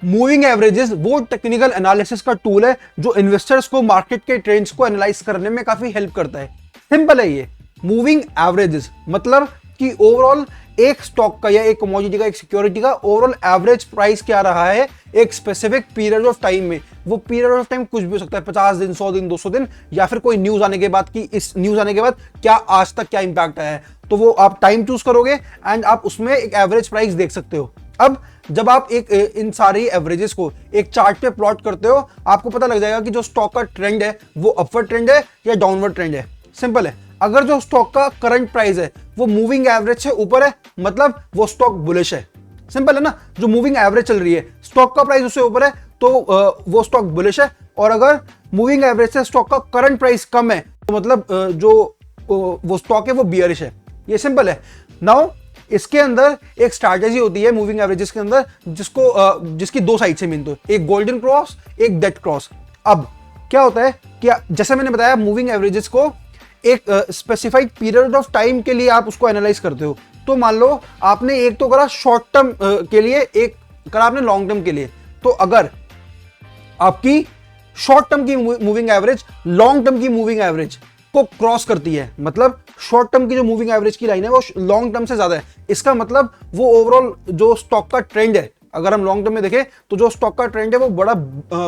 Moving averages वो technical analysis का tool है जो इन्वेस्टर्स को मार्केट के ट्रेंड्स को एनालाइज करने में काफी हेल्प करता है। सिंपल है ये। मूविंग एवरेजेस मतलब कि ओवरऑल एक स्टॉक का या एक कमोडिटी का, एक सिक्योरिटी का ओवरऑल एवरेज प्राइस क्या रहा है एक स्पेसिफिक पीरियड ऑफ टाइम में। वो पीरियड ऑफ टाइम कुछ भी हो सकता है, 50 दिन, 100 दिन, 200 दिन, या फिर कोई न्यूज आने के बाद कि इस न्यूज आने के बाद क्या आज तक क्या इंपैक्ट आया है। तो वो आप टाइम चूज करोगे एंड आप उसमें एक एवरेज प्राइस देख सकते हो। अब जब आप इन सारी एवरेजेस को एक चार्ट पे प्लॉट करते हो, आपको पता लग जाएगा कि जो स्टॉक का ट्रेंड है वो अपवर्ड ट्रेंड है या डाउनवर्ड ट्रेंड है। सिंपल है। अगर जो स्टॉक का करंट प्राइस है वो मूविंग एवरेज से ऊपर है, मतलब वो स्टॉक बुलिश है। सिंपल है ना। जो मूविंग एवरेज चल रही है, स्टॉक का प्राइस उससे ऊपर है तो वो स्टॉक बुलिश है। और अगर मूविंग एवरेज से स्टॉक का करंट प्राइस कम है तो मतलब जो वो स्टॉक है वो बियरिश है। ये सिंपल है। नाउ इसके अंदर एक स्ट्रैटेजी होती है मूविंग एवरेजेस के अंदर जिसकी दो साइड से मेन, तो एक गोल्डन क्रॉस, एक डेड क्रॉस। अब क्या होता है कि जैसे मैंने बताया, मूविंग एवरेजेस को एक स्पेसिफाइड पीरियड ऑफ टाइम के लिए आप उसको एनालाइज करते हो। तो मान लो आपने एक तो करा शॉर्ट टर्म के लिए, एक करा आपने लॉन्ग टर्म के लिए। तो अगर आपकी शॉर्ट टर्म की मूविंग एवरेज लॉन्ग टर्म की मूविंग एवरेज को क्रॉस करती है, मतलब शॉर्ट टर्म की जो मूविंग एवरेज की लाइन है वो लॉन्ग टर्म से ज्यादा है, इसका मतलब वो ओवरऑल जो स्टॉक का ट्रेंड है, अगर हम लॉन्ग टर्म में देखें तो जो स्टॉक का ट्रेंड है वो बड़ा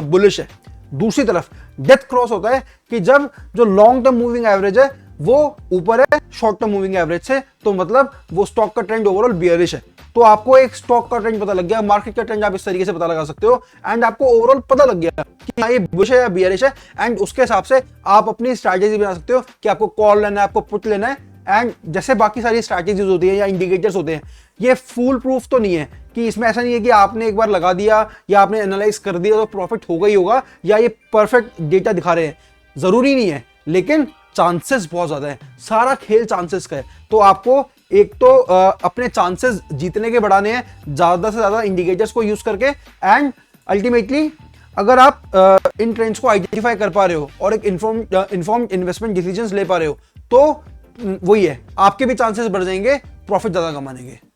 बुलिश है। दूसरी तरफ डेथ क्रॉस होता है कि जब जो लॉन्ग टर्म मूविंग एवरेज है वो ऊपर है शॉर्ट टर्म मूविंग एवरेज से, तो मतलब वो स्टॉक का ट्रेंड ओवरऑल बियरिश है। तो आपको एक स्टॉक का ट्रेंड पता लग गया, मार्केट का ट्रेंड आप इस तरीके से पता लगा सकते हो एंड आपको ओवरऑल पता लग गया कि ये बुलिश है या बियरिश है। एंड उसके हिसाब से आप अपनी स्ट्रैटेजी बना सकते हो कि आपको कॉल लेना है, आपको पुट लेना है। एंड जैसे बाकी सारी स्ट्रैटेजीज होती है या इंडिकेटर्स होते हैं, ये फुल प्रूफ तो नहीं है कि इसमें ऐसा नहीं है कि आपने एक बार लगा दिया या आपने एनालाइज कर दिया तो प्रॉफिट होगा ही होगा, या ये परफेक्ट डेटा दिखा रहे हैं, जरूरी नहीं है। लेकिन चांसेस बहुत ज्यादा है, सारा खेल चांसेस का है। तो आपको एक तो अपने चांसेस जीतने के बढ़ाने हैं ज्यादा से ज्यादा इंडिकेटर्स को यूज करके। एंड अल्टीमेटली अगर आप इन ट्रेंड्स को आइडेंटिफाई कर पा रहे हो और एक इन्फॉर्म्ड इन्वेस्टमेंट डिसीजंस ले पा रहे हो, तो वही है, आपके भी चांसेस बढ़ जाएंगे प्रॉफिट ज्यादा कमाने के।